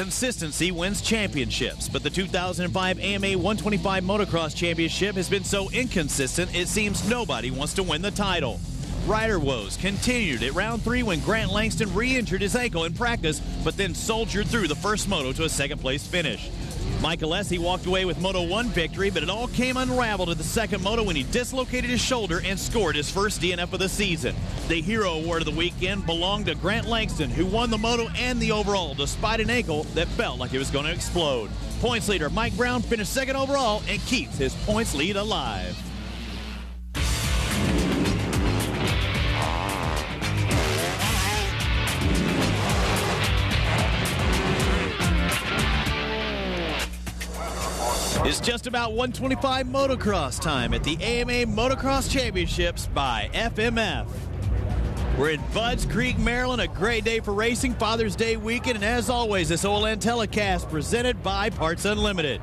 Consistency wins championships, but the 2005 AMA 125 Motocross Championship has been so inconsistent it seems nobody wants to win the title. Rider woes continued at round 3 when Grant Langston re-injured his ankle in practice, but then soldiered through the first moto to a second-place finish. Mike Alessi walked away with Moto 1 victory, but it all came unraveled at the second moto when he dislocated his shoulder and scored his first DNF of the season. The Hero Award of the weekend belonged to Grant Langston, who won the moto and the overall despite an ankle that felt like it was going to explode. Points leader Mike Brown finished second overall and keeps his points lead alive. It's just about 125 motocross time at the AMA Motocross Championships by FMF. We're in Budds Creek, Maryland, a great day for racing, Father's Day weekend, and as always, this OLN telecast presented by Parts Unlimited.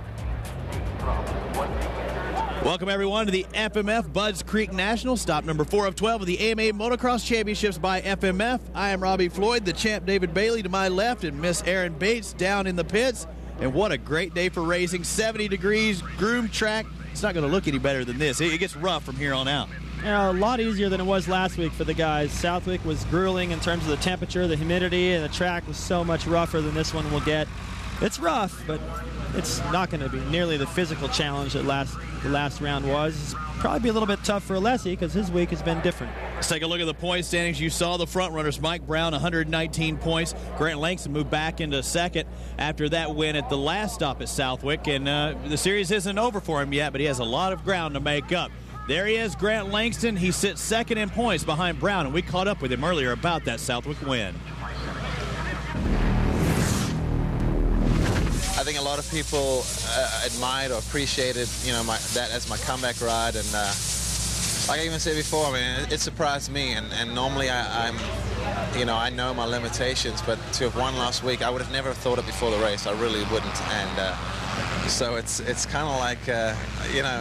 Welcome everyone to the FMF Budds Creek Nationals, stop number 4 of 12 of the AMA Motocross Championships by FMF. I am Robbie Floyd, the champ David Bailey to my left, and Miss Erin Bates down in the pits. And what a great day for racing. 70 degrees, groomed track. It's not going to look any better than this. It gets rough from here on out. Yeah, a lot easier than it was last week for the guys. Southwick was grueling in terms of the temperature, the humidity, and the track was so much rougher than this one will get. It's rough, but it's not going to be nearly the physical challenge that the last round was. It's probably be a little bit tough for Alessi because his week has been different. Let's take a look at the point standings. You saw the front runners. Mike Brown, 119 points. Grant Langston moved back into second after that win at the last stop at Southwick. And the series isn't over for him yet, but he has a lot of ground to make up. There he is, Grant Langston. He sits second in points behind Brown, and we caught up with him earlier about that Southwick win. I think a lot of people admired or appreciated, that as my comeback ride, and like I even said before, I mean, it surprised me. And normally I know my limitations, but to have won last week, I would have never thought it before the race. I really wouldn't. And so it's kind of like,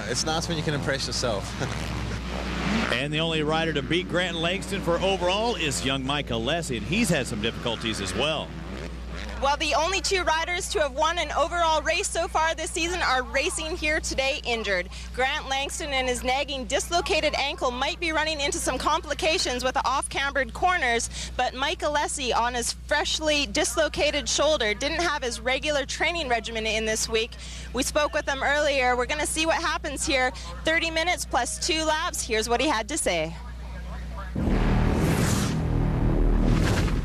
it's nice when you can impress yourself. And the only rider to beat Grant Langston for overall is young Mike Alessi, and he's had some difficulties as well. Well, the only two riders to have won an overall race so far this season are racing here today injured. Grant Langston and his nagging dislocated ankle might be running into some complications with the off-cambered corners, but Mike Alessi on his freshly dislocated shoulder didn't have his regular training regimen in this week. We spoke with him earlier. We're going to see what happens here. 30 minutes plus 2 laps. Here's what he had to say.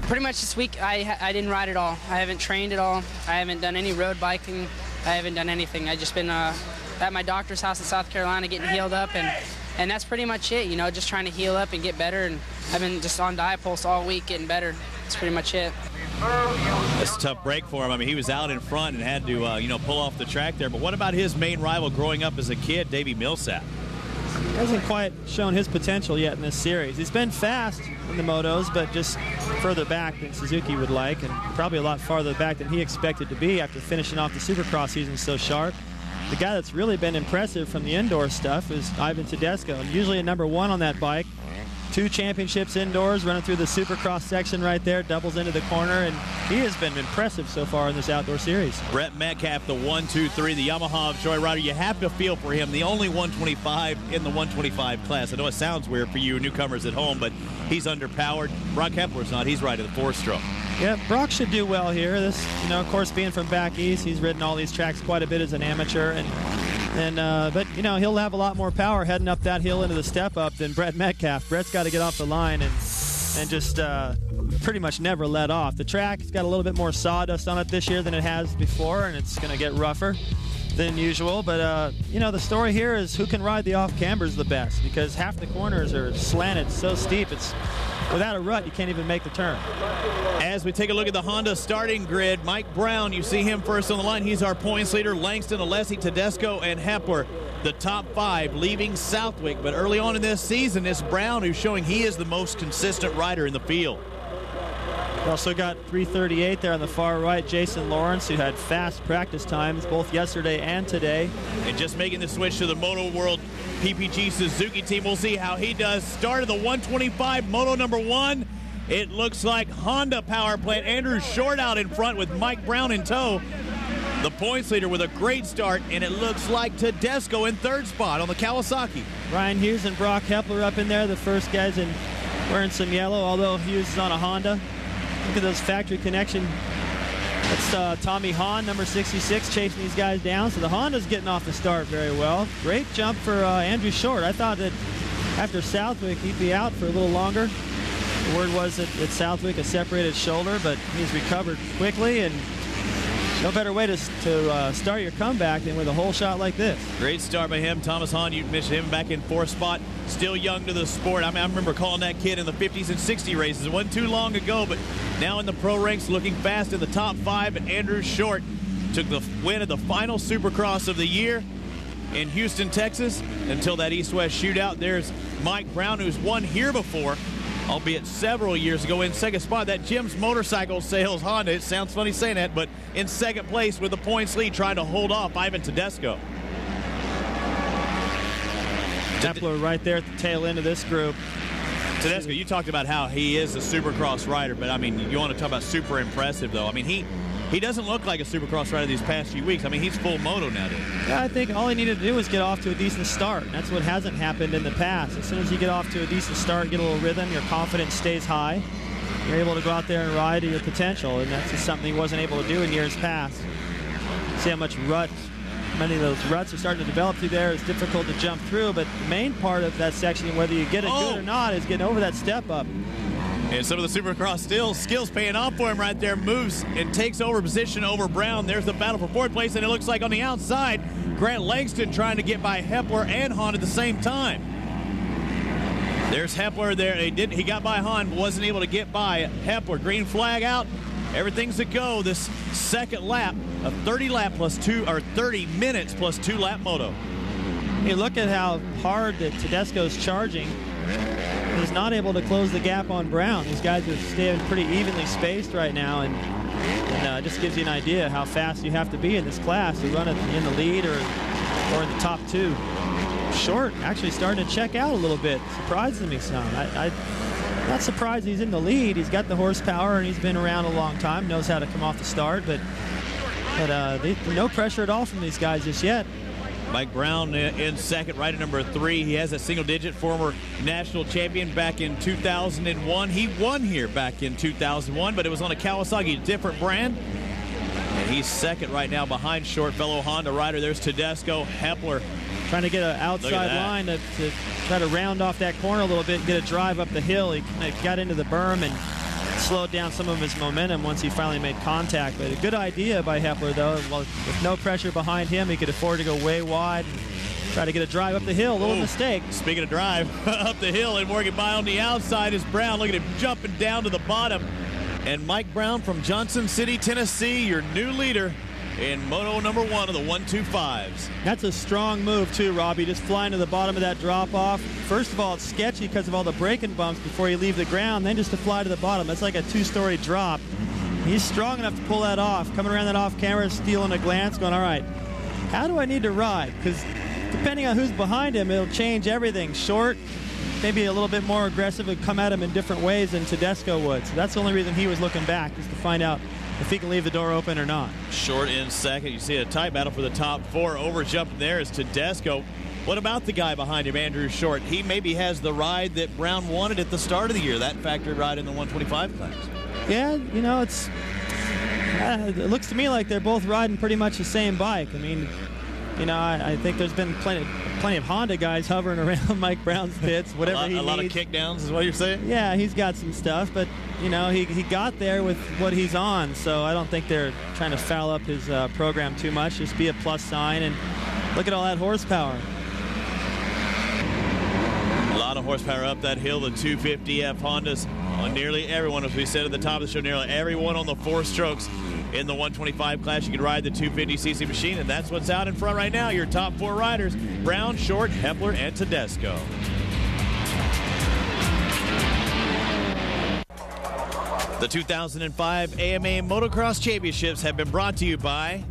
Pretty much this week, I didn't ride at all. I haven't trained at all. I haven't done any road biking. I haven't done anything. I've just been at my doctor's house in South Carolina getting healed up, and that's pretty much it, just trying to heal up and get better. And I've been just on Diapulse all week getting better. That's pretty much it. It's a tough break for him. I mean, he was out in front and had to, pull off the track there. But what about his main rival growing up as a kid, Davey Millsap? He hasn't quite shown his potential yet in this series. He's been fast in the motos, but just further back than Suzuki would like, and probably a lot farther back than he expected to be after finishing off the Supercross season so sharp. The guy that's really been impressive from the indoor stuff is Ivan Tedesco, usually a number 1 on that bike. 2 championships indoors, running through the Supercross section right there, doubles into the corner, and he has been impressive so far in this outdoor series. Brett Metcalf, the 1, 2, 3, the Yamaha of Joy Rider. You have to feel for him. The only 125 in the 125 class. I know it sounds weird for you newcomers at home, but he's underpowered. Brock Hepler's not. He's right at the 4-stroke. Yeah, Brock should do well here. This, of course, being from back east, he's ridden all these tracks quite a bit as an amateur, but he'll have a lot more power heading up that hill into the step up than Brett Metcalf. Brett's got to get off the line and just pretty much never let off. The track's got a little bit more sawdust on it this year than it has before, and it's going to get rougher than usual. But the story here is who can ride the off cambers the best, because half the corners are slanted so steep it's without a rut, you can't even make the turn. As we take a look at the Honda starting grid, Mike Brown, you see him first on the line. He's our points leader. Langston, Alessi, Tedesco, and Hepler, the top 5 leaving Southwick. But early on in this season, it's Brown who's showing he is the most consistent rider in the field. We also got 338 there on the far right, Jason Lawrence, who had fast practice times both yesterday and today. And just making the switch to the Moto World PPG Suzuki team. We'll see how he does. Start of the 125, Moto number 1. It looks like Honda power plant. Andrew Short out in front with Mike Brown in tow. The points leader with a great start, and it looks like Tedesco in third spot on the Kawasaki. Ryan Hughes and Brock Hepler up in there, the first guys in wearing some yellow, although Hughes is on a Honda. Look at those factory connection. That's Tommy Hahn, number 66, chasing these guys down. So the Honda's getting off the start very well. Great jump for Andrew Short. I thought that after Southwick he'd be out for a little longer. The word was that at Southwick a separated shoulder, but he's recovered quickly, and no better way to start your comeback than with a whole shot like this. Great start by him. Thomas Hahn, you mentioned him back in fourth spot. Still young to the sport. I mean, I remember calling that kid in the 50s and 60 races. It wasn't too long ago, but now in the pro ranks, looking fast in the top 5. And Andrew Short took the win at the final Supercross of the year in Houston, Texas. Until that East-West shootout, there's Mike Brown, who's won here before, albeit several years ago, in second spot. That Jim's Motorcycle Sales Honda, it sounds funny saying that, but in second place with the points lead, trying to hold off Ivan Tedesco. Hepler right there at the tail end of this group. Tedesco, you talked about how he is a Supercross rider, but I mean, you want to talk about super impressive, though. I mean, he doesn't look like a Supercross rider these past few weeks. I mean, he's full moto now, dude. Yeah, I think all he needed to do was get off to a decent start. That's what hasn't happened in the past. As soon as you get off to a decent start, get a little rhythm, your confidence stays high. You're able to go out there and ride to your potential, and that's just something he wasn't able to do in years past. See how many of those ruts are starting to develop through there. It's difficult to jump through, but the main part of that section, whether you get it good or not, is getting over that step up. And some of the Supercross skills paying off for him right there. Moves and takes over position over Brown. There's the battle for fourth place, and it looks like on the outside, Grant Langston trying to get by Hepler and Hahn at the same time. There's Hepler there. He got by Hahn, but wasn't able to get by Hepler. Green flag out. Everything's a go. This second lap, a 30 minutes plus 2 lap moto. Hey, look at how hard that Tedesco's charging. He's not able to close the gap on Brown. These guys are staying pretty evenly spaced right now, and just gives you an idea how fast you have to be in this class to run it in the lead or in the top 2. Short actually starting to check out a little bit. Surprises me some. I'm not surprised he's in the lead. He's got the horsepower and he's been around a long time, knows how to come off the start, but no pressure at all from these guys just yet. Mike Brown in second, right at number 3. He has a single-digit, former national champion back in 2001. He won here back in 2001, but it was on a Kawasaki, different brand. And he's second right now behind Short, fellow Honda rider. There's Tedesco. Hepler trying to get an outside line to try to round off that corner a little bit and get a drive up the hill. He got into the berm and slowed down some of his momentum once he finally made contact. But a good idea by Hepler, though. Well, with no pressure behind him, he could afford to go way wide and try to get a drive up the hill. A little mistake. Speaking of drive, up the hill and working by on the outside is Brown. Look at him jumping down to the bottom. And Mike Brown from Johnson City, Tennessee, your new leader in Moto number 1 of the 125s. That's a strong move, too, Robbie. Just flying to the bottom of that drop-off. First of all, it's sketchy because of all the braking bumps before you leave the ground. Then just to fly to the bottom. That's like a 2-story drop. He's strong enough to pull that off. Coming around that off camera, stealing a glance, going, all right, how do I need to ride? Because depending on who's behind him, it'll change everything. Short, maybe a little bit more aggressive, would come at him in different ways than Tedesco would. So that's the only reason he was looking back, is to find out if he can leave the door open or not. Short in second. You see a tight battle for the top 4. Over jumping there is Tedesco. What about the guy behind him, Andrew Short? He maybe has the ride that Brown wanted at the start of the year, that factored ride in the 125 class. Yeah, you know, it looks to me like they're both riding pretty much the same bike. I mean, you know, I think there's been plenty of Honda guys hovering around Mike Brown's pits, whatever he needs. A lot of kickdowns is what you're saying? Yeah, he's got some stuff, but, you know, he got there with what he's on, so I don't think they're trying to foul up his program too much. Just be a plus sign, and look at all that horsepower. A lot of horsepower up that hill, the 250F Hondas on nearly everyone. As we said at the top of the show, nearly everyone on the 4 strokes in the 125 class. You can ride the 250cc machine, and that's what's out in front right now. Your top 4 riders, Brown, Short, Hepler, and Tedesco. The 2005 AMA Motocross Championships have been brought to you by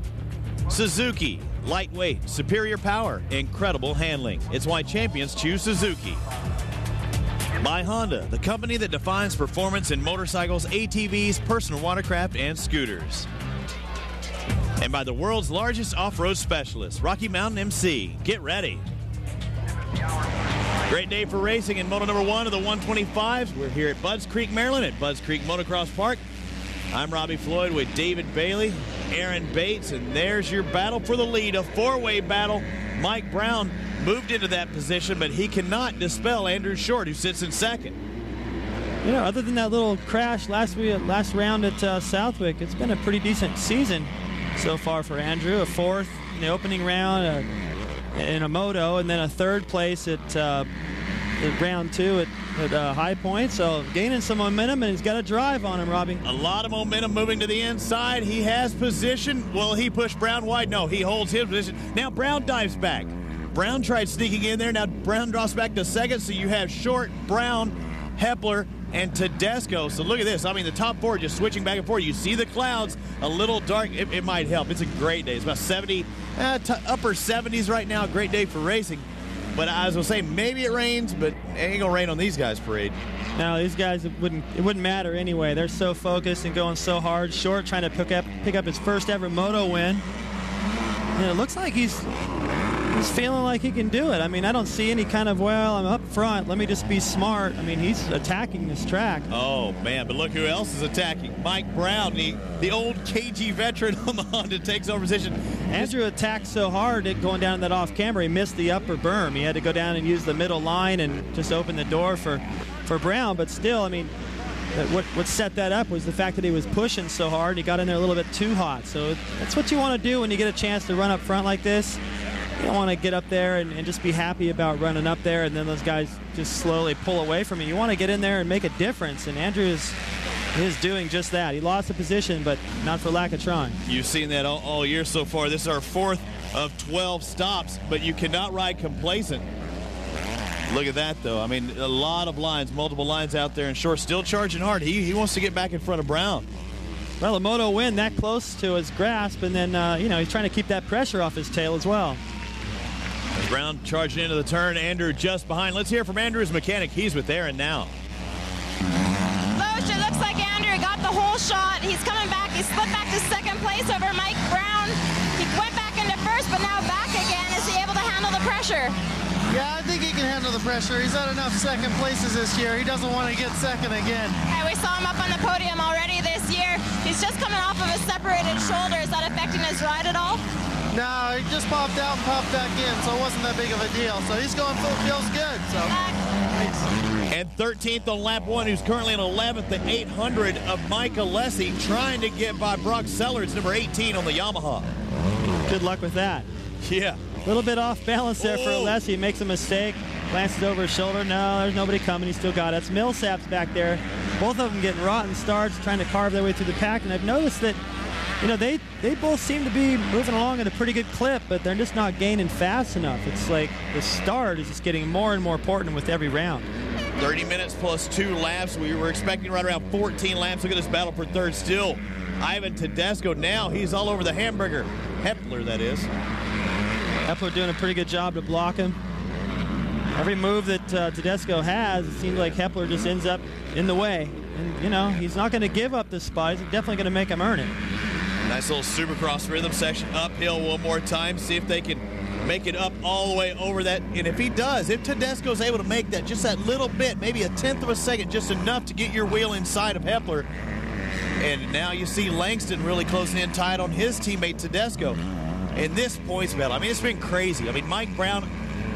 Suzuki. Lightweight, superior power, incredible handling. It's why champions choose Suzuki. By Honda, the company that defines performance in motorcycles, ATVs, personal watercraft, and scooters. And by the world's largest off-road specialist, Rocky Mountain MC. Get ready. Great day for racing in Moto number 1 of the 125s. We're here at Budds Creek, Maryland at Budds Creek Motocross Park. I'm Robbie Floyd with David Bailey, Aaron Bates, and there's your battle for the lead, a four-way battle. Mike Brown moved into that position, but he cannot dispel Andrew Short, who sits in second. You know, other than that little crash last round at Southwick, it's been a pretty decent season so far for Andrew. A fourth in the opening round in a moto, and then a third place at round 2 at High Point. So gaining some momentum, and he's got a drive on him, Robbie. A lot of momentum moving to the inside. He has position. Will he push Brown wide? No, he holds his position. Now Brown dives back. Brown tried sneaking in there. Now Brown drops back to second, so you have Short, Brown, Hepler, and Tedesco. So look at this. I mean, the top four just switching back and forth. You see the clouds a little dark. It might help. It's a great day. It's about 70, upper 70s right now. Great day for racing. But I was going to say, maybe it rains, but it ain't going to rain on these guys' parade. No, these guys, it wouldn't matter anyway. They're so focused and going so hard. Short trying to pick up his first ever moto win. And it looks like he's feeling like he can do it. I mean, I don't see any kind of, well, I'm up front, let me just be smart. I mean, he's attacking this track. Oh, man, but look who else is attacking. Mike Brown, the old KG veteran on the Honda, takes over position. Andrew attacked so hard at going down that off-camber, he missed the upper berm. He had to go down and use the middle line and just open the door for Brown. But still, I mean, what set that up was the fact that he was pushing so hard. He got in there a little bit too hot. So that's what you want to do when you get a chance to run up front like this. You don't want to get up there and just be happy about running up there and then those guys just slowly pull away from you. You want to get in there and make a difference, and Andrew is doing just that. He lost the position, but not for lack of trying. You've seen that all year so far. This is our 4th of 12 stops, but you cannot ride complacent. Look at that, though. I mean, a lot of lines, multiple lines out there, and Short still charging hard. He wants to get back in front of Brown. Well, a moto win that close to his grasp, and then, he's trying to keep that pressure off his tail as well. Brown charging into the turn. Andrew just behind. Let's hear from Andrew's mechanic. He's with Aaron now. Loesch, it looks like Andrew got the whole shot. He's coming back. He slipped back to second place over Mike Brown. He went back into first, but now back again. Is he able to handle the pressure? Yeah, I think he can handle the pressure. He's had enough second places this year. He doesn't want to get second again. And we saw him up on the podium already this year. He's just coming off of a separated shoulder. Is that affecting his ride at all? No, he just popped out and popped back in, so it wasn't that big of a deal. So he's going full, feels good. So. And 13th on lap 1, who's currently in 11th, the 800 of Mike Alessi, trying to get by Brock Sellards, number 18 on the Yamaha. Good luck with that. Yeah. A little bit off balance there for Alessi. Makes a mistake, glances over his shoulder. No, there's nobody coming. He still got it. It's Millsap's back there. Both of them getting rotten starts, trying to carve their way through the pack. And I've noticed that, they both seem to be moving along at a pretty good clip, but they're just not gaining fast enough. It's like the start is just getting more and more important with every round. 30 minutes plus 2 laps. We were expecting right around 14 laps. Look at this battle for third still. Ivan Tedesco now, he's all over the hamburger. Hepler, that is. Hepler doing a pretty good job to block him. Every move that Tedesco has, it seems like Hepler just ends up in the way. And, he's not going to give up this spot. He's definitely going to make him earn it. Nice little Supercross rhythm section uphill one more time. See if they can make it up all the way over that. And if he does, if Tedesco's able to make that just that little bit, maybe a 1/10 of a second, just enough to get your wheel inside of Hepler. And now you see Langston really closing in tight on his teammate Tedesco. In this points battle, I mean, it's been crazy. I mean, Mike Brown,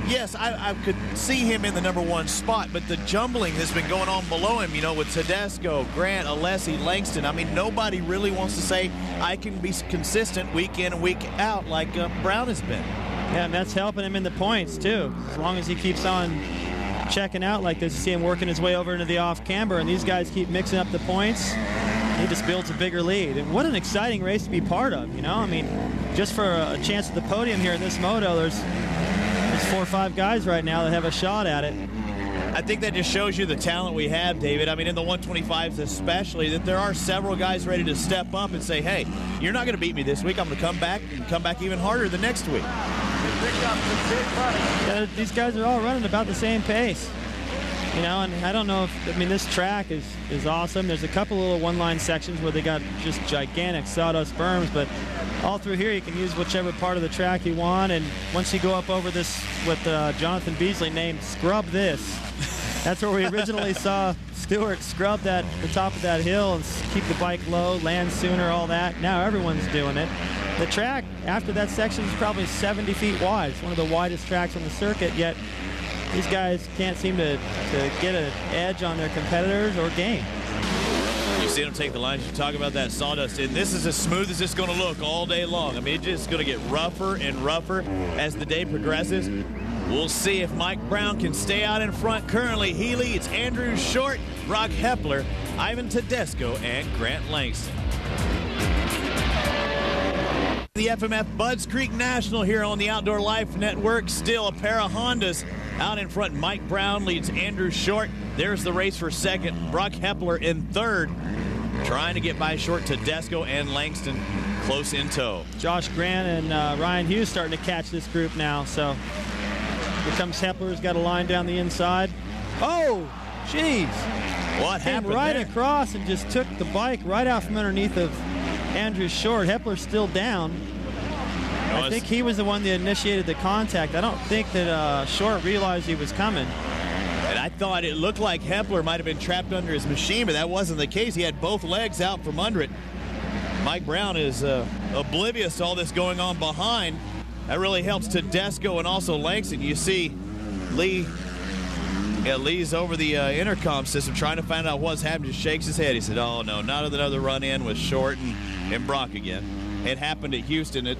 yes, I could see him in the number 1 spot, but the jumbling has been going on below him, with Tedesco, Grant, Alessi, Langston. I mean, nobody really wants to say, I can be consistent week in and week out like Brown has been. Yeah, and that's helping him in the points, too. As long as he keeps on checking out like this, you see him working his way over into the off-camber, and these guys keep mixing up the points. He just builds a bigger lead. And what an exciting race to be part of, I mean, just for a chance at the podium here in this moto, there's 4 or 5 guys right now that have a shot at it. I think that just shows you the talent we have, David. I mean, in the 125s especially, that there are several guys ready to step up and say, hey, you're not going to beat me this week. I'm going to come back and come back even harder the next week. Yeah, these guys are all running about the same pace. You know, and I don't know if, I mean, this track is awesome. There's a couple little one-line sections where they got just gigantic sawdust berms, but all through here you can use whichever part of the track you want. And once you go up over this, what Jonathan Beasley named Scrub This, that's where we originally saw Stewart scrub the top of that hill and keep the bike low, land sooner, all that. Now everyone's doing it. The track after that section is probably 70 feet wide. It's one of the widest tracks on the circuit, yet these guys can't seem to get an edge on their competitors or game. You see them take the lines. You talk about that sawdust, and this is as smooth as it's going to look all day long. I mean, it's just going to get rougher and rougher as the day progresses. We'll see if Mike Brown can stay out in front. Currently, he leads Andrew Short, Brock Hepler, Ivan Tedesco, and Grant Langston. The FMF Budds Creek National here on the Outdoor Life Network. Still a pair of Hondas out in front. Mike Brown leads Andrew Short. There's the race for second. Brock Hepler in third, trying to get by Short. Tedesco and Langston close in tow. Josh Grant and Ryan Hughes starting to catch this group now. So here comes Hepler. He's got a line down the inside. Oh, jeez. What happened right there? Across and just took the bike right out from underneath of Andrew Short. Hepler's still down. I think he was the one that initiated the contact. I don't think that Short realized he was coming. And I thought it looked like Hepler might have been trapped under his machine, but that wasn't the case. He had both legs out from under it. Mike Brown is oblivious to all this going on behind. That really helps Tedesco and also Langston. You see Lee. Yeah, Lee's over the intercom system trying to find out what's happening. Just shakes his head. He said, oh, no, not another run-in with Short and Brock again. It happened at Houston at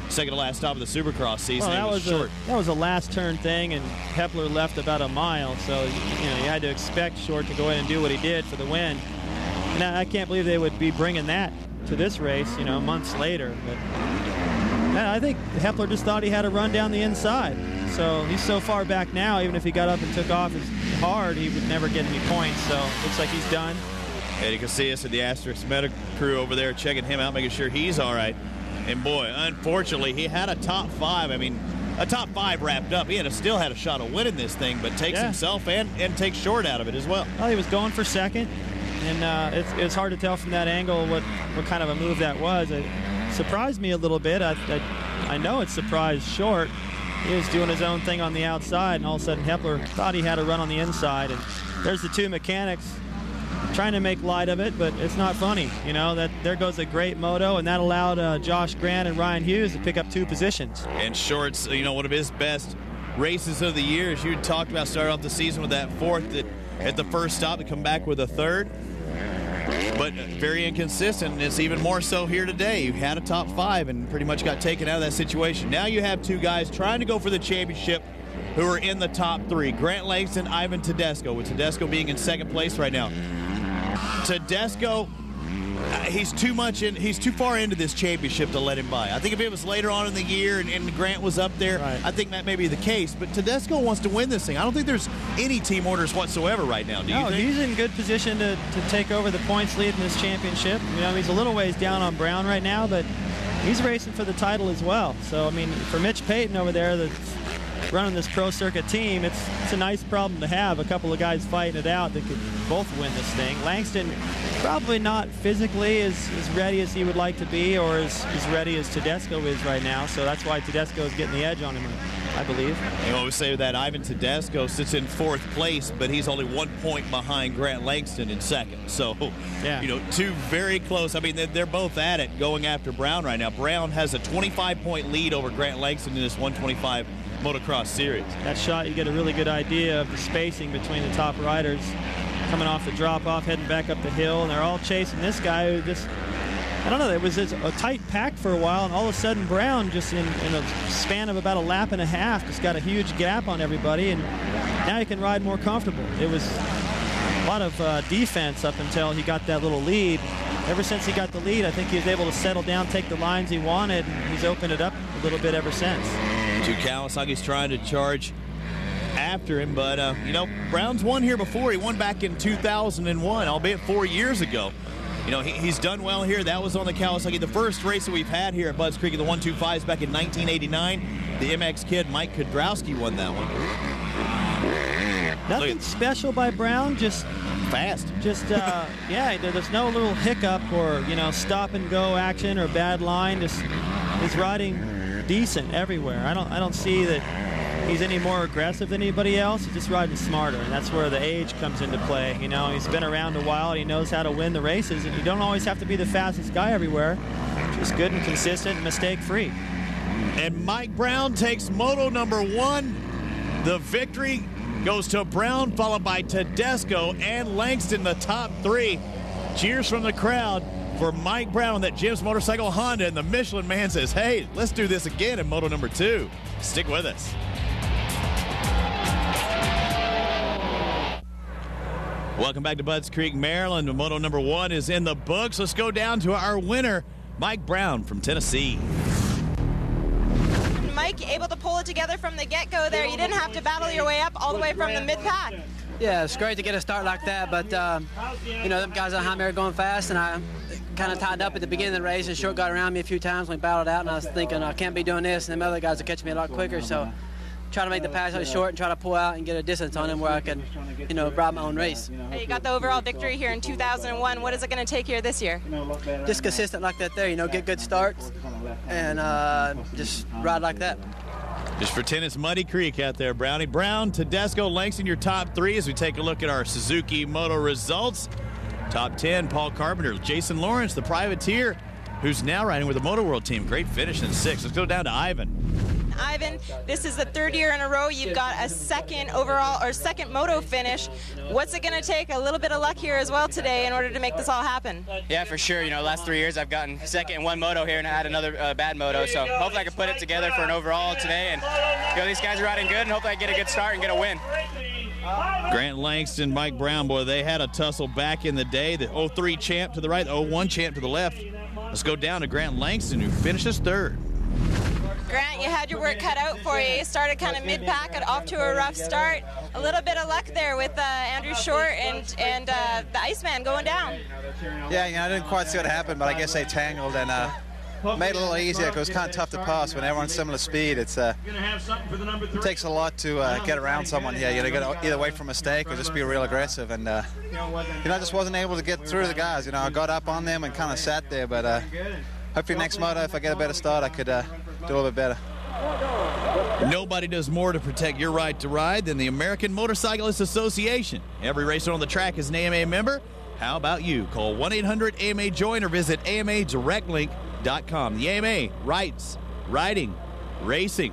second to last stop of the Supercross season. Well, that was a last turn thing, and Hepler left about a mile, so you had to expect Short to go in and do what he did for the win. And I can't believe they would be bringing that to this race, months later. But I think Hepler just thought he had a run down the inside. So he's so far back now, even if he got up and took off as hard, he would never get any points. So looks like he's done. And you can see us at the Asterisk Medical crew over there checking him out, making sure he's all right. And boy, unfortunately, he had a top five. I mean, a top five wrapped up. He still had a shot of winning this thing, but takes himself and takes Short out of it as well. Well, he was going for second, and it's hard to tell from that angle what kind of a move that was. It surprised me a little bit. I know it surprised Short. He was doing his own thing on the outside, and all of a sudden Hepler thought he had a run on the inside. And there's the two mechanics trying to make light of it, but it's not funny. That there goes a great moto, and that allowed Josh Grant and Ryan Hughes to pick up 2 positions. And Short's, one of his best races of the year, as you talked about, started off the season with that fourth at the first stop to come back with a third. But very inconsistent, and it's even more so here today. You had a top 5 and pretty much got taken out of that situation. Now you have 2 guys trying to go for the championship who are in the top 3. Grant Langston, Ivan Tedesco, with Tedesco being in second place right now. Tedesco, he's too far into this championship to let him by. I think if it was later on in the year and Grant was up there, right, I think that may be the case. But Tedesco wants to win this thing. I don't think there's any team orders whatsoever right now. Do you think? He's in good position to take over the points lead in this championship. He's a little ways down on Brown right now, but he's racing for the title as well. So, for Mitch Payton over there that's running this pro circuit team, it's a nice problem to have. A couple of guys fighting it out that could both win this thing. Langston probably not physically as ready as he would like to be, or as ready as Tedesco is right now. So that's why Tedesco is getting the edge on him, I believe. You always say that Ivan Tedesco sits in 4th place, but he's only 1 point behind Grant Langston in second. So, 2 very close. They're both at it going after Brown right now. Brown has a 25-point lead over Grant Langston in this 125 Motocross series. That shot, you get a really good idea of the spacing between the top riders coming off the drop-off, heading back up the hill, and they're all chasing this guy who just, I don't know, it was a tight pack for a while, and all of a sudden Brown just in a span of about a lap and a half just got a huge gap on everybody, and now he can ride more comfortable. It was a lot of defense up until he got that little lead. Ever since he got the lead, I think he was able to settle down, take the lines he wanted, and he's opened it up a little bit ever since. Kawasaki's trying to charge after him, but Brown's won here before. He won back in 2001, albeit 4 years ago. He's done well here. That was on the Kawasaki. The first race that we've had here at Budds Creek in the 125s back in 1989. The MX kid Mike Kudrowski won that one. Nothing special by Brown, just fast. Just, yeah, there's no little hiccup or, stop and go action or bad line. Just he's riding decent everywhere. I don't see that he's any more aggressive than anybody else. He's just riding smarter, and that's where the age comes into play. He's been around a while, and he knows how to win the races, and you don't always have to be the fastest guy everywhere. Just good and consistent, mistake-free. And Mike Brown takes Moto number 1. The victory goes to Brown, followed by Tedesco and Langston, the top 3. Cheers from the crowd for Mike Brown, that Jim's Motorcycle Honda, and the Michelin Man says, hey, let's do this again in Moto number 2. Stick with us. Welcome back to Budds Creek, Maryland. Moto number 1 is in the books. Let's go down to our winner, Mike Brown from Tennessee. Mike, able to pull it together from the get-go there. You didn't have to battle your way up all the way from the mid-pack. Yeah, it's great to get a start like that, but, them guys behind me are going fast, and I kind of tied up at the beginning of the race, and Short got around me a few times when we battled out, and I was thinking, I can't be doing this, and them other guys will catch me a lot quicker, so try to make the pass out short and try to pull out and get a distance on him where I can, ride my own race. Hey, you got the overall victory here in 2001. What is it going to take here this year? Just consistent like that there, get good starts and just ride like that. Just for tennis, Muddy Creek out there, Brownie. Brown, Tedesco, Langston, your top 3 as we take a look at our Suzuki Moto results. Top 10, Paul Carpenter, Jason Lawrence, the privateer, who's now riding with the Moto World team. Great finish in 6. Let's go down to Ivan. Ivan, this is the 3rd year in a row you've got a second Moto finish. What's it going to take? A little bit of luck here as well today in order to make this all happen. Yeah, for sure. Last 3 years I've gotten second in 1 Moto here, and I had another bad Moto. So hopefully I can put it together for an overall today. And these guys are riding good, and hopefully I get a good start and get a win. Grant Langston, Mike Brown, boy, they had a tussle back in the day. The 03 champ to the right, the 01 champ to the left. Let's go down to Grant Langston, who finishes 3rd. Grant, you had your work cut out for you. You started kind of mid-pack, off to a rough start. A little bit of luck there with Andrew Short and the Iceman going down. Yeah, I didn't quite see what happened, but I guess they tangled and made it a little easier. It was kind of tough to pass when everyone's similar speed. It takes a lot to get around someone here. You got to either wait for a mistake or just be real aggressive. And I just wasn't able to get through the guys. I got up on them and kind of sat there. But hopefully next Moto, if I get a better start, I could do a little bit better. Nobody does more to protect your right to ride than the American Motorcyclists Association. Every racer on the track is an AMA member. How about you? Call 1-800-AMA-JOIN or visit AMADirectLink.com. The AMA rights, riding, racing.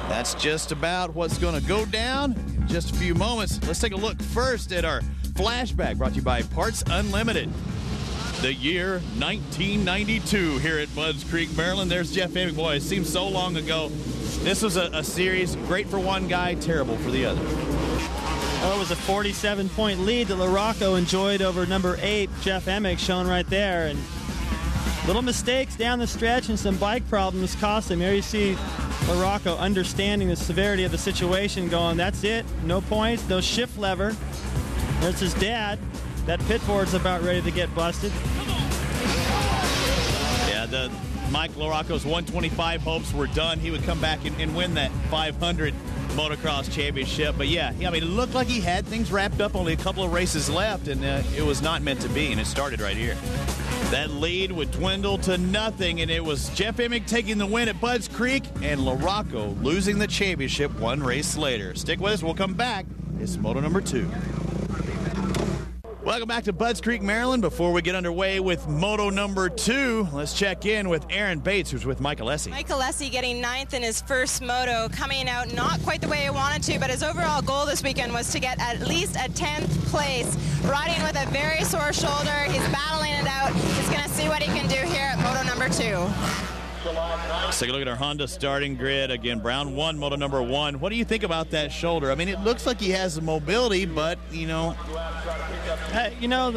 That's just about what's going to go down in just a few moments. Let's take a look first at our flashback brought to you by Parts Unlimited. The year 1992 here at Budds Creek, Maryland. There's Jeff Amick. Boy, it seems so long ago. This was a series great for one guy, terrible for the other. Well, it was a 47-point lead that LaRocco enjoyed over number 8, Jeff Amick, shown right there. And little mistakes down the stretch and some bike problems cost him. Here you see LaRocco understanding the severity of the situation, going, that's it, no points, no shift lever. There's his dad. That pit board's about ready to get busted. Yeah, the Mike LaRocco's 125 hopes were done. He would come back and win that 500 motocross championship. But yeah, I mean, it looked like he had things wrapped up, only a couple of races left, and it was not meant to be, and it started right here. That lead would dwindle to nothing, and it was Jeff Amick taking the win at Budds Creek and LaRocco losing the championship 1 race later. Stick with us. We'll come back. It's Moto number 2. Welcome back to Budds Creek, Maryland. Before we get underway with Moto number 2, let's check in with Aaron Bates, who's with Mike Alessi. Mike Alessi getting 9th in his first Moto, coming out not quite the way he wanted to, but his overall goal this weekend was to get at least a 10th place. Riding with a very sore shoulder, he's battling it out. He's going to see what he can do here at Moto number 2. Let's take a look at our Honda starting grid. Again, Brown 1, Moto number 1. What do you think about that shoulder? I mean, it looks like he has the mobility, but, the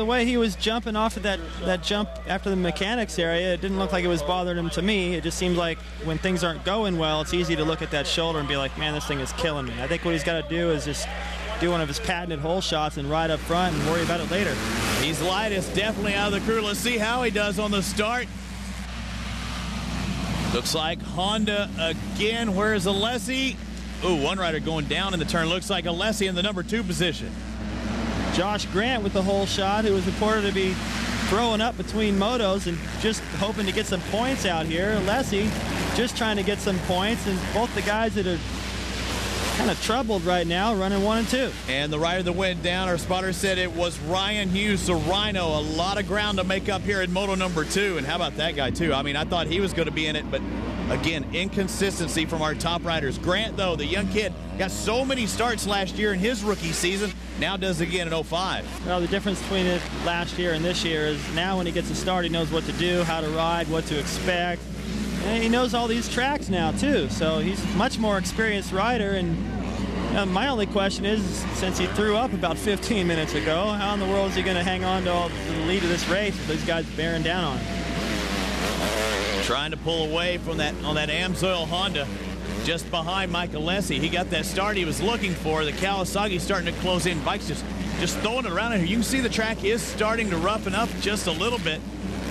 way he was jumping off of that jump after the mechanics area, it didn't look like it was bothering him to me. It just seems like when things aren't going well, it's easy to look at that shoulder and be like, man, this thing is killing me. I think what he's got to do is just do one of his patented hole shots and ride up front and worry about it later. He's lightest, definitely out of the crew. Let's see how he does on the start. Looks like Honda again. Where's Alessi? Ooh, one rider going down in the turn. Looks like Alessi in the number 2 position. Josh Grant with the hole shot, who was reported to be throwing up between motos and just hoping to get some points out here. Alessi just trying to get some points, and both the guys that are kind of troubled right now, running 1 and 2. And the rider that went down, our spotter said it was Ryan Hughes, the Rhino. A lot of ground to make up here in Moto number 2. And how about that guy, too? I mean, I thought he was going to be in it, but again, inconsistency from our top riders. Grant, though, the young kid, got so many starts last year in his rookie season, now does it again in 05. Well, the difference between it last year and this year is now when he gets a start, he knows what to do, how to ride, what to expect. And he knows all these tracks now, too. So he's a much more experienced rider. And my only question is, since he threw up about 15 minutes ago, how in the world is he going to hang on to the lead of this race with these guys bearing down on him? Trying to pull away from that on that Amsoil Honda, just behind Mike Alessi. He got that start he was looking for. The Kawasaki starting to close in. Bike's just throwing it around here. You can see the track is starting to roughen up just a little bit.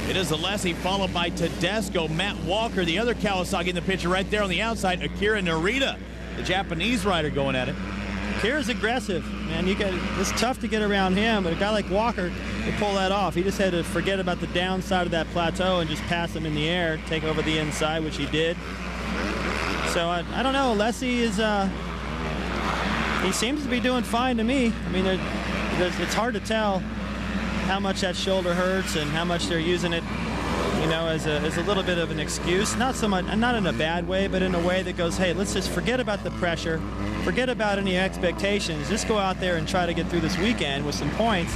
It is Alessi followed by Tedesco, Matt Walker, the other Kawasaki in the picture right there on the outside, Akira Narita, the Japanese rider going at it. Akira's aggressive, man. It's tough to get around him, but a guy like Walker could pull that off. He just had to forget about the downside of that plateau and just pass him in the air, take over the inside, which he did. So I don't know. Alessi is he seems to be doing fine to me. I mean, it's hard to tell how much that shoulder hurts and how much they're using it, you know, as a little bit of an excuse. Not so much, not in a bad way, but in a way that goes, hey, let's just forget about the pressure, forget about any expectations, just go out there and try to get through this weekend with some points,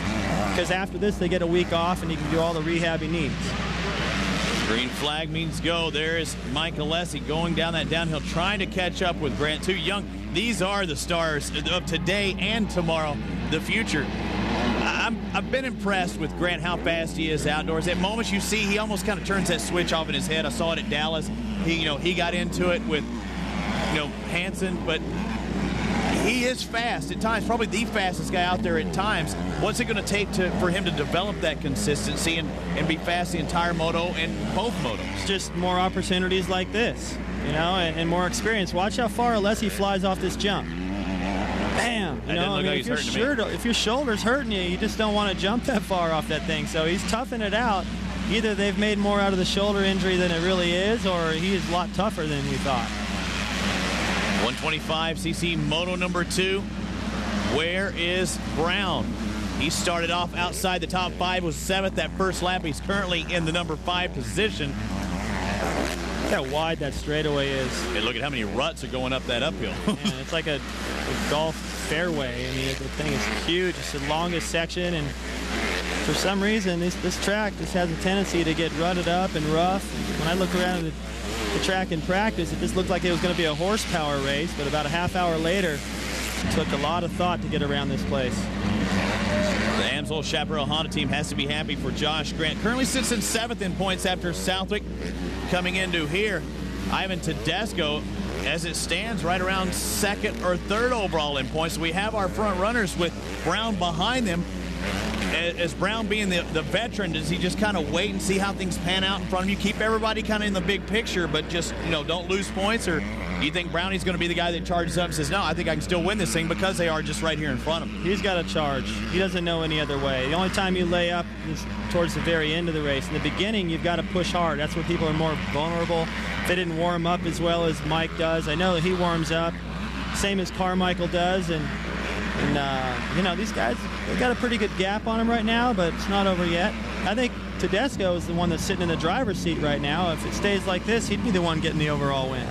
because after this they get a week off and he can do all the rehab he needs. Green flag means go. There's Mike Alessi going down that downhill, trying to catch up with Grant. Too young. These are the stars of today and tomorrow, the future. I've been impressed with Grant, how fast he is outdoors. At moments you see he almost kind of turns that switch off in his head. I saw it at Dallas. He got into it with Hansen, but he is fast at times, probably the fastest guy out there at times. What's it going to take for him to develop that consistency and be fast the entire moto and both motos? Just more opportunities like this, and more experience. Watch how far Alessi flies off this jump. Bam! If your shoulder's hurting you, you just don't want to jump that far off that thing. So he's toughing it out. Either they've made more out of the shoulder injury than it really is, or he is a lot tougher than we thought. 125cc Moto number 2. Where is Brown? He started off outside the top 5, was 7th that first lap. He's currently in the number 5 position. Look how wide that straightaway is. And look at how many ruts are going up that uphill. Man, it's like a golf fairway. I mean, the thing is huge. It's the longest section, and for some reason, this track just has a tendency to get rutted up and rough. When I look around at the track in practice, it just looked like it was going to be a horsepower race, but about a half hour later, it took a lot of thought to get around this place. The Amsoil Chaparral Honda team has to be happy for Josh Grant. Currently sits in 7th in points after Southwick. Coming into here, Ivan Tedesco, as it stands, right around 2nd or 3rd overall in points. So we have our front runners with Brown behind them. As Brown being the veteran, does he just kind of wait and see how things pan out in front of you? Keep everybody kind of in the big picture, but just, don't lose points? Or do you think Brownie's going to be the guy that charges up and says, no, I think I can still win this thing because they are just right here in front of him? He's got to charge. He doesn't know any other way. The only time you lay up is towards the very end of the race. In the beginning, you've got to push hard. That's where people are more vulnerable. They didn't warm up as well as Mike does. I know that he warms up, same as Carmichael does, and these guys, they've got a pretty good gap on him right now, but it's not over yet. I think Tedesco is the one that's sitting in the driver's seat right now. If it stays like this, he'd be the one getting the overall win.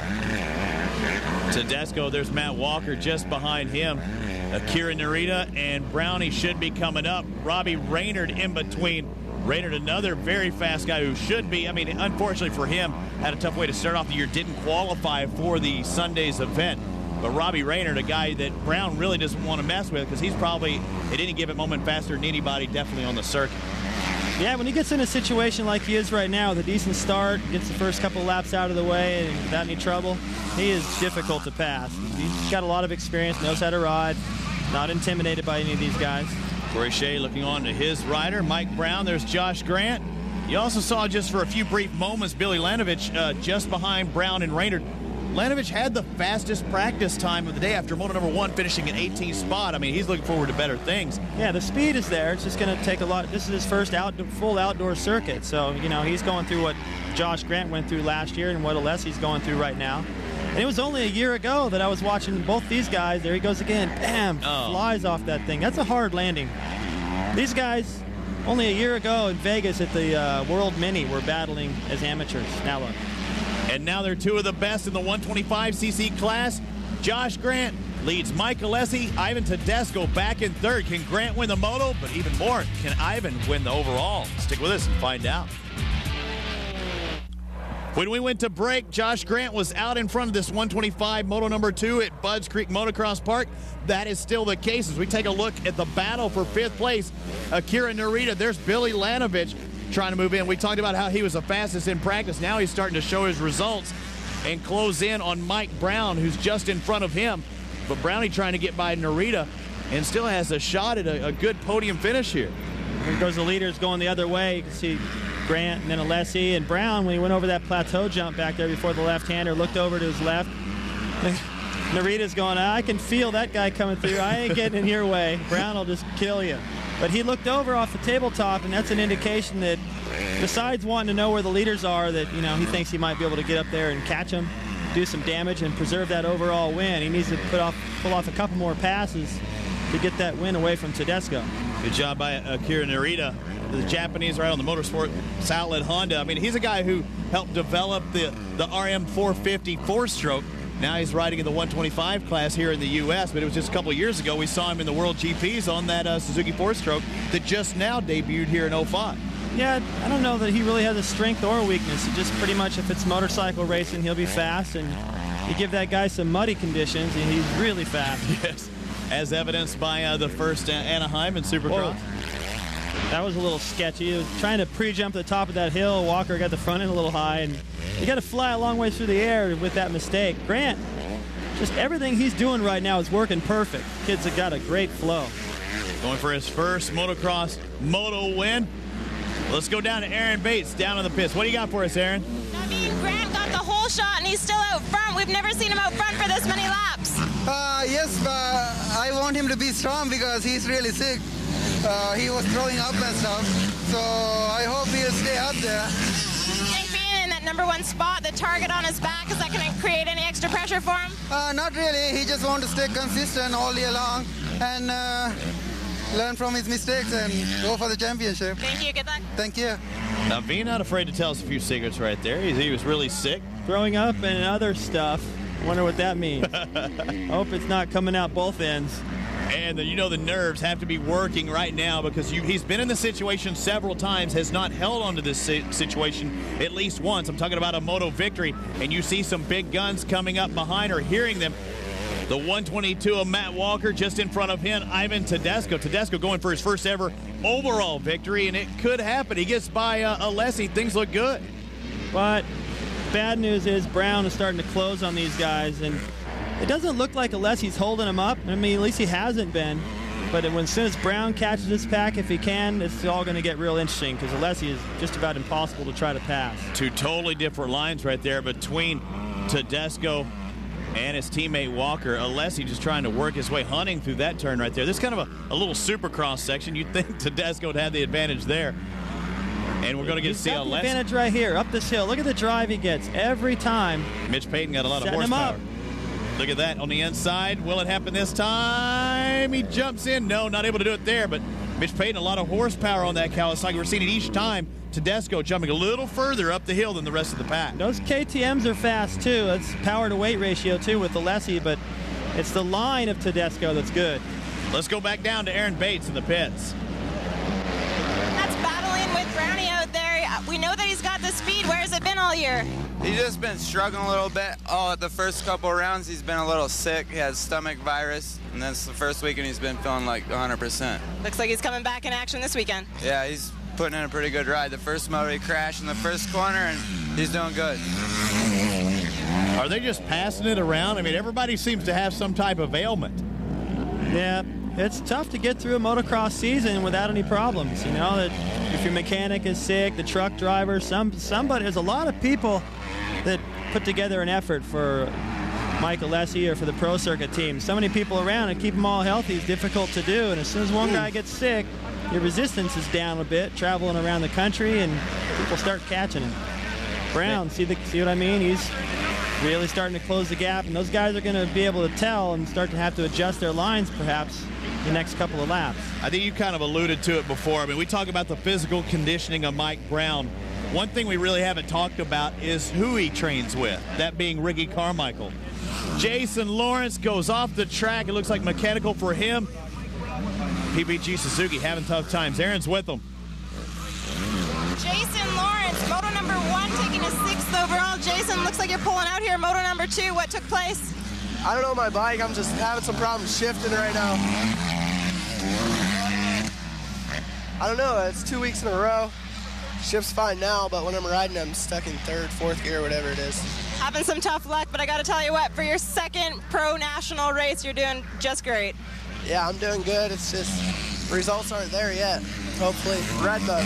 Tedesco, there's Matt Walker just behind him. Akira Narita and Brownie should be coming up. Robbie Raynard in between. Raynard, another very fast guy who should be, unfortunately for him, had a tough way to start off the year, didn't qualify for the Sunday's event. But Robbie Raynard, a guy that Brown really doesn't want to mess with because he's probably, at any given moment, faster than anybody definitely on the circuit. Yeah, when he gets in a situation like he is right now with a decent start, gets the first couple laps out of the way and without any trouble, he is difficult to pass. He's got a lot of experience, knows how to ride, not intimidated by any of these guys. Corey Shea looking on to his rider, Mike Brown. There's Josh Grant. You also saw just for a few brief moments Billy Lanovich just behind Brown and Raynard. Lanovich had the fastest practice time of the day after Moto number 1 finishing in 18th spot. I mean, he's looking forward to better things. Yeah, the speed is there. It's just going to take a lot. This is his first full outdoor circuit. So, you know, he's going through what Josh Grant went through last year and what Alessi's going through right now. And it was only a year ago that I was watching both these guys. There he goes again. Bam! Flies off that thing. That's a hard landing. These guys, only a year ago in Vegas at the World Mini, were battling as amateurs. Now look. And now they're two of the best in the 125cc class. Josh Grant leads Mike Alessi. Ivan Tedesco back in third. Can Grant win the moto? But even more, can Ivan win the overall? Stick with us and find out. When we went to break, Josh Grant was out in front of this 125 Moto number 2 at Budds Creek Motocross Park. That is still the case as we take a look at the battle for 5th place. Akira Narita, there's Billy Lanovich trying to move in. We talked about how he was the fastest in practice. Now he's starting to show his results and close in on Mike Brown, who's just in front of him. But Brownie trying to get by Narita and still has a shot at a good podium finish here. Here goes the leaders going the other way. You can see Grant and then Alessi and Brown, when he went over that plateau jump back there before the left-hander, looked over to his left. Narita's going, I can feel that guy coming through. I ain't getting in your way. Brown will just kill you. But he looked over off the tabletop, and that's an indication that besides wanting to know where the leaders are, that, you know, he thinks he might be able to get up there and catch them, do some damage, and preserve that overall win. He needs to pull off a couple more passes to get that win away from Tedesco. Good job by Akira Narita, the Japanese right on the Motorsport Outlet Honda. I mean, he's a guy who helped develop the RM 450 four-stroke. Now he's riding in the 125 class here in the U.S., but it was just a couple of years ago we saw him in the World GPs on that Suzuki four-stroke that just now debuted here in 05. Yeah, I don't know that he really has a strength or a weakness. He just pretty much, if it's motorcycle racing, he'll be fast, and you give that guy some muddy conditions, and he's really fast. Yes, as evidenced by the first Anaheim and Supercross. Whoa. That was a little sketchy. He was trying to pre-jump the top of that hill. Walker got the front end a little high, and you got to fly a long way through the air with that mistake. Grant, just everything he's doing right now is working perfect. Kids have got a great flow. Going for his first motocross moto win. Let's go down to Aaron Bates down in the pits. What do you got for us, Aaron? I mean, Grant got the whole shot, and he's still out front. We've never seen him out front for this many laps. Yes, but I want him to be strong because he's really sick. He was throwing up and stuff, so I hope he'll stay up there. I think being in that #1 spot, the target on his back, is that going to create any extra pressure for him? Not really. He just wants to stay consistent all year long and learn from his mistakes and go for the championship. Thank you. Good luck. Thank you. Now, being not afraid to tell us a few secrets right there. He was really sick. Throwing up and other stuff. Wonder what that means. Hope it's not coming out both ends. And you know the nerves have to be working right now because he's been in the situation several times, has not held onto this situation at least once. I'm talking about a moto victory, and you see some big guns coming up behind or hearing them. The 122 of Matt Walker just in front of him, Ivan Tedesco. Tedesco going for his first ever overall victory, and it could happen. He gets by Alessi. Things look good. But bad news is Brown is starting to close on these guys, and it doesn't look like Alessi's holding him up. I mean, at least he hasn't been. But as soon as Brown catches this pack, if he can, it's all going to get real interesting because Alessi is just about impossible to try to pass. Two totally different lines right there between Tedesco and his teammate Walker. Alessi just trying to work his way, hunting through that turn right there. This is kind of a little supercross section. You'd think Tedesco would have the advantage there. And we're going to get to see Alessi. Advantage right here, up this hill. Look at the drive he gets every time. Mitch Payton got a lot of horsepower. horsepower. Look at that on the inside. Will it happen this time? He jumps in. No, not able to do it there, but Mitch Payton, a lot of horsepower on that Kawasaki. We're seeing it each time. Tedesco jumping a little further up the hill than the rest of the pack. Those KTMs are fast, too. That's power to weight ratio, too, with Alessi, but it's the line of Tedesco that's good. Let's go back down to Aaron Bates in the pits. That's battling with Brownie out there. We know that he's got the speed. Where has it been all year? He's just been struggling a little bit. The first couple of rounds, he's been a little sick. He has stomach virus, and that's the first weekend he's been feeling like 100%. Looks like he's coming back in action this weekend. Yeah, he's putting in a pretty good ride. The first moto, he crashed in the first corner, and he's doing good. Are they just passing it around? I mean, everybody seems to have some type of ailment. Yeah, it's tough to get through a motocross season without any problems. You know, that if your mechanic is sick, the truck driver, somebody, there's a lot of people that put together an effort for Mike Alessi or for the Pro Circuit team. So many people around, and keep them all healthy is difficult to do. And as soon as one guy gets sick, your resistance is down a bit, traveling around the country, and people start catching him. Brown, see what I mean? He's really starting to close the gap, and those guys are going to be able to tell and start to have to adjust their lines perhaps the next couple of laps. I think you kind of alluded to it before. I mean, we talk about the physical conditioning of Mike Brown. One thing we really haven't talked about is who he trains with, that being Ricky Carmichael. Jason Lawrence goes off the track. It looks like mechanical for him. PPG Suzuki having tough times. Aaron's with them. Jason Lawrence, Moto number 1, taking a 6th overall. Jason, looks like you're pulling out here. Moto number 2, what took place? I don't know my bike. I'm just having some problems shifting right now. I don't know. It's 2 weeks in a row. Shift's fine now, but when I'm riding, I'm stuck in 3rd, 4th gear, whatever it is. Having some tough luck, but I got to tell you what, for your 2nd pro national race, you're doing just great. Yeah, I'm doing good. It's just results aren't there yet. Hopefully, red bug.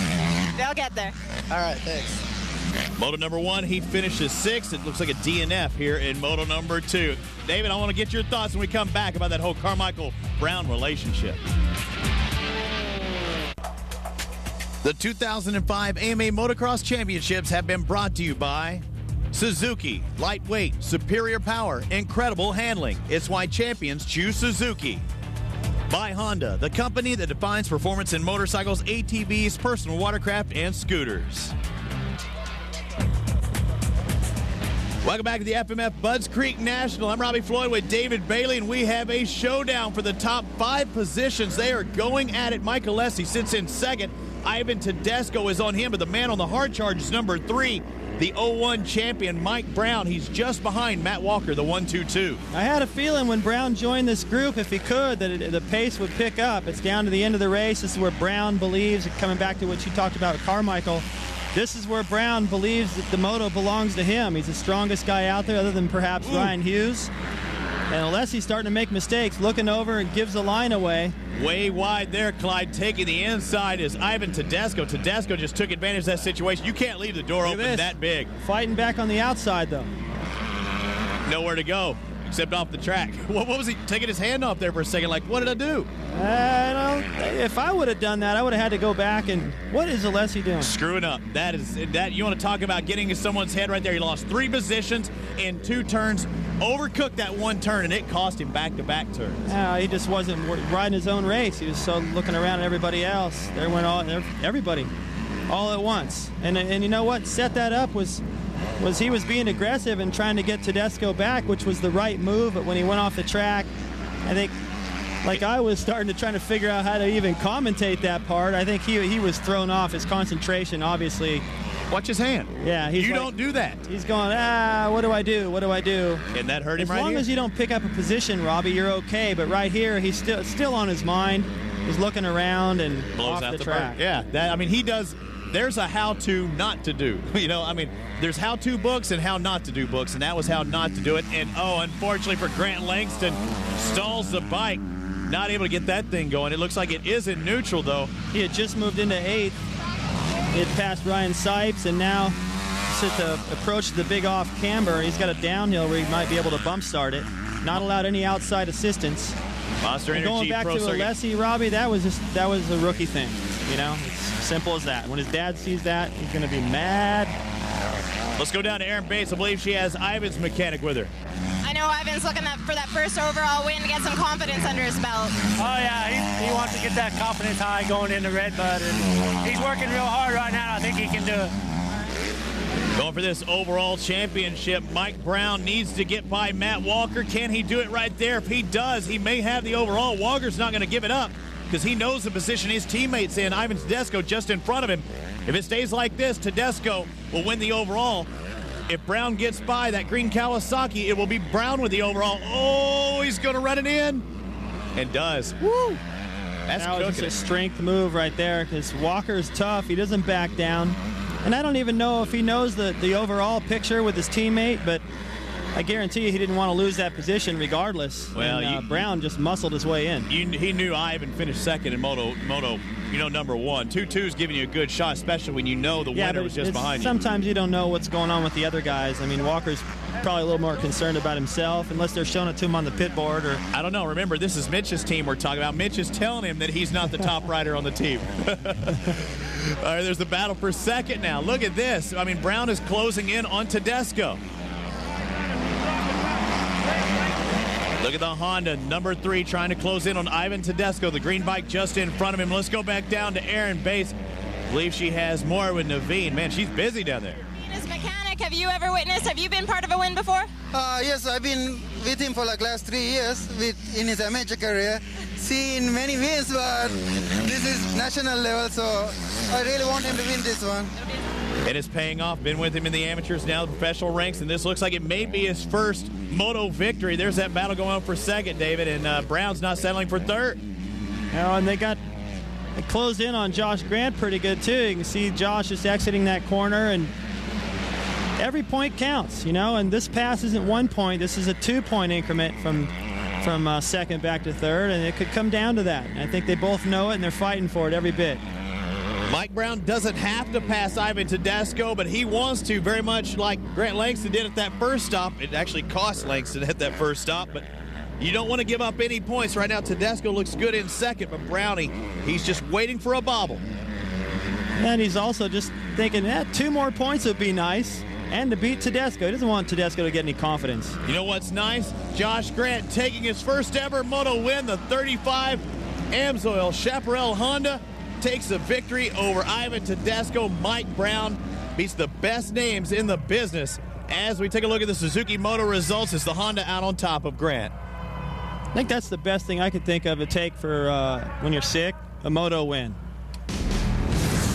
They'll get there. All right, thanks. Moto number 1, he finishes 6th. It looks like a DNF here in Moto number 2. David, I want to get your thoughts when we come back about that whole Carmichael-Brown relationship. The 2005 AMA Motocross Championships have been brought to you by Suzuki. Lightweight, superior power, incredible handling. It's why champions choose Suzuki. By Honda, the company that defines performance in motorcycles, ATVs, personal watercraft, and scooters. Welcome back to the FMF Budds Creek National. I'm Robbie Floyd with David Bailey, and we have a showdown for the top 5 positions. They are going at it. Mike Alessi sits in 2nd. Ivan Tedesco is on him, but the man on the hard charge is number 3, the 01 champion, Mike Brown. He's just behind Matt Walker, the 122. I had a feeling when Brown joined this group, if he could, that the pace would pick up. It's down to the end of the race. This is where Brown believes, coming back to what you talked about with Carmichael, this is where Brown believes that the moto belongs to him. He's the strongest guy out there other than perhaps Ryan Hughes. And Alessi's starting to make mistakes, looking over and gives the line away. Way wide there, Clyde. Taking the inside is Ivan Tedesco. Tedesco just took advantage of that situation. You can't leave the door open that big. Fighting back on the outside, though. Nowhere to go except off the track. What was he taking his hand off there for a second? Like, what did I do? If I would have done that, I would have had to go back and what is Alessi doing? Screwing up. That you want to talk about getting in someone's head right there. He lost 3 positions in 2 turns. Overcooked that 1 turn, and it cost him back-to-back turns. Yeah, he just wasn't riding his own race. He was so looking around at everybody else. There went everybody all at once. And you know what set that up was he was being aggressive and trying to get Tedesco back, which was the right move. But when he went off the track, I think, like I was starting to try to figure out how to even commentate that part. I think he was thrown off. His concentration, obviously. Watch his hand. Yeah, don't do that. He's going, what do I do? What do I do? And that hurt him right here. As long as you don't pick up a position, Robbie, you're okay. But right here, he's still on his mind. He's looking around and blows off out the track. Bird. Yeah, he does. There's a how-to not to do. There's how-to books and how not to do books, and that was how not to do it. And, unfortunately for Grant Langston, stalls the bike. Not able to get that thing going. It looks like it is in neutral, though. He had just moved into 8th. He had passed Ryan Sipes, and now to approach the big off camber, he's got a downhill where he might be able to bump start it. Not allowed any outside assistance. Monster Energy going back Pro to Circuit. Alessi, Robbie, that was a rookie thing. It's simple as that. When his dad sees that, he's going to be mad. Let's go down to Erin Bates. I believe she has Ivan's mechanic with her. I know Ivan's looking for that first overall win to get some confidence under his belt. Oh, yeah, he wants to get that confidence high going into Redbud, and he's working real hard right now. I think he can do it. Going for this overall championship, Mike Brown needs to get by Matt Walker. Can he do it right there? If he does, he may have the overall. Walker's not going to give it up because he knows the position his teammate's in. Ivan Tedesco just in front of him. If it stays like this, Tedesco will win the overall. If Brown gets by that green Kawasaki, it will be Brown with the overall. Oh, he's going to run it in. And does. Woo! That's that was just a strength move right there because Walker's tough. He doesn't back down. And I don't even know if he knows the overall picture with his teammate, but I guarantee you he didn't want to lose that position regardless. Well, and, Brown just muscled his way in. He knew Ivan finished second in Moto, number one. 2-2's giving you a good shot, especially when you know the winner was just behind you. Sometimes you don't know what's going on with the other guys. I mean, Walker's probably a little more concerned about himself, unless they're showing it to him on the pit board. Or I don't know. Remember, this is Mitch's team we're talking about. Mitch is telling him that he's not the top rider on the team. All right, there's the battle for second now. Look at this. I mean, Brown is closing in on Tedesco. Look at the Honda, number 3, trying to close in on Ivan Tedesco. The green bike just in front of him. Let's go back down to Erin Bates. I believe she has more with Naveen. Man, she's busy down there. As mechanic, have you been part of a win before? Yes, I've been with him for like last 3 years in his amateur career. Seen many wins, but this is national level, so I really want him to win this one. It is paying off. Been with him in the amateurs, now the professional ranks, and this looks like it may be his first Moto victory. There's that battle going on for second, David, and Brown's not settling for third. And they closed in on Josh Grant pretty good too. You can see Josh is exiting that corner, and every point counts, and this pass isn't 1 point. This is a 2-point increment from second back to third, and it could come down to that. And I think they both know it, and they're fighting for it every bit. Mike Brown doesn't have to pass Ivan Tedesco, but he wants to, very much like Grant Langston did at that first stop. It actually cost Langston at that first stop, but you don't want to give up any points. Right now, Tedesco looks good in second, but Brownie, he's just waiting for a bobble. And he's also just thinking, 2 more points would be nice, and to beat Tedesco. He doesn't want Tedesco to get any confidence. You know what's nice? Josh Grant taking his first ever Moto win, the 35 Amsoil Chaparral Honda. Takes a victory over Ivan Tedesco. Mike Brown beats the best names in the business. As we take a look at the Suzuki Moto results, it's the Honda out on top of Grant. I think that's the best thing I could think of to take for when you're sick, a Moto win.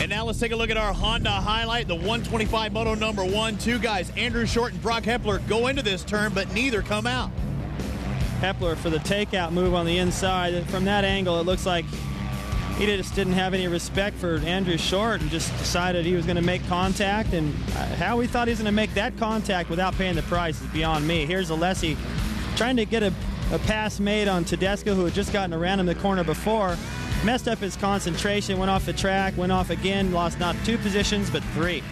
And now let's take a look at our Honda highlight, the 125 Moto number 1. 2 guys, Andrew Short and Brock Hepler, go into this turn, but neither come out. Hepler for the takeout move on the inside. From that angle, it looks like he just didn't have any respect for Andrew Short and just decided he was going to make contact. And how he thought he was going to make that contact without paying the price is beyond me. Here's Alessi trying to get a pass made on Tedesco, who had just gotten around him the corner before. Messed up his concentration, went off the track, went off again, lost not 2 positions, but 3.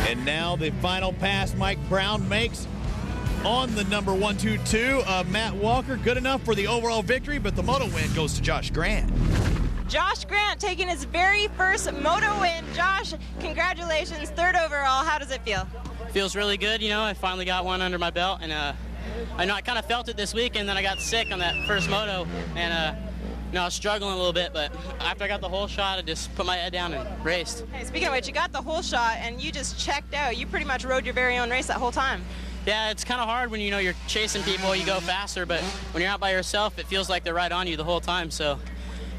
And now the final pass Mike Brown makes on the number 122 of Matt Walker. Good enough for the overall victory, but the Moto win goes to Josh Grant. Josh Grant taking his very first Moto win. Josh, congratulations, 3rd overall. How does it feel? Feels really good. I finally got one under my belt, and I know I kind of felt it this week, and then I got sick on that first Moto, and I was struggling a little bit, but after I got the whole shot, I just put my head down and raced. Hey, speaking of which, you got the whole shot, and you just checked out. You pretty much rode your very own race that whole time. Yeah, it's kind of hard when you're chasing people, you go faster, but when you're out by yourself, it feels like they're right on you the whole time. So,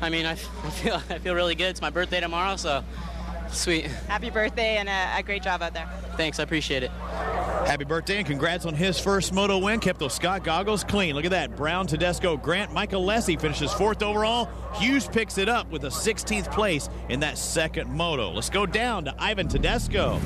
I mean, I feel really good. It's my birthday tomorrow, so sweet. Happy birthday and a great job out there. Thanks, I appreciate it. Happy birthday and congrats on his first Moto win. Kept those Scott goggles clean. Look at that. Brown, Tedesco, Grant. Michael Alessi finishes 4th overall. Hughes picks it up with a 16th place in that second Moto. Let's go down to Ivan Tedesco.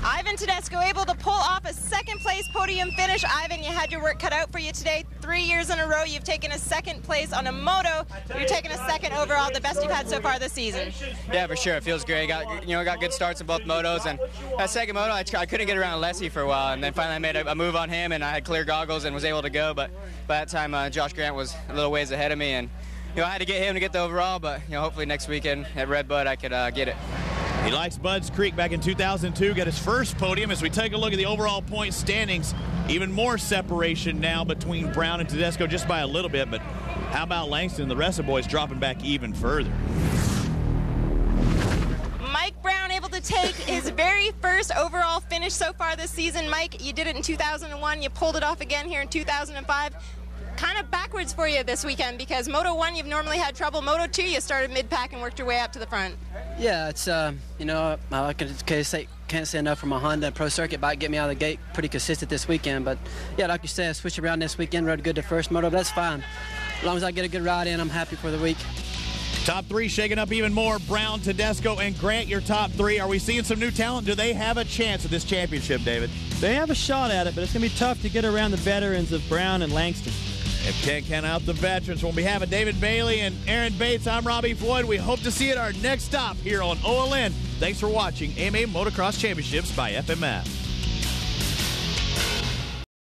Ivan Tedesco able to pull off a 2nd place podium finish. Ivan, you had your work cut out for you today. 3 years in a row, you've taken a 2nd place on a Moto. You're taking a 2nd overall, the best you've had so far this season. Yeah, for sure. It feels great. Got good starts in both motos, and that second Moto, I couldn't get around Alessi for a while, and then finally I made a move on him, and I had clear goggles and was able to go. But by that time, Josh Grant was a little ways ahead of me, and I had to get him to get the overall. But hopefully next weekend at Red Bud, I could get it. He likes Budds Creek back in 2002, got his first podium. As we take a look at the overall point standings, even more separation now between Brown and Tedesco, just by a little bit, but how about Langston and the rest of the boys dropping back even further? Mike Brown able to take his very first overall finish so far this season. Mike, you did it in 2001, you pulled it off again here in 2005. Kind of backwards for you this weekend, because Moto 1 you've normally had trouble. Moto 2 you started mid-pack and worked your way up to the front. Yeah, it's I can't say enough for my Honda Pro Circuit bike. Get me out of the gate pretty consistent this weekend. But yeah, like you said, I switched around this weekend, rode good the first Moto, but that's fine. As long as I get a good ride in, I'm happy for the week. Top three shaking up even more. Brown, Tedesco, and Grant, your top three. Are we seeing some new talent? Do they have a chance at this championship, David? They have a shot at it, but it's going to be tough to get around the veterans of Brown and Langston. If can't count out the veterans, on behalf of David Bailey and Aaron Bates, I'm Robbie Floyd. We hope to see you at our next stop here on OLN. Thanks for watching AMA Motocross Championships by FMF.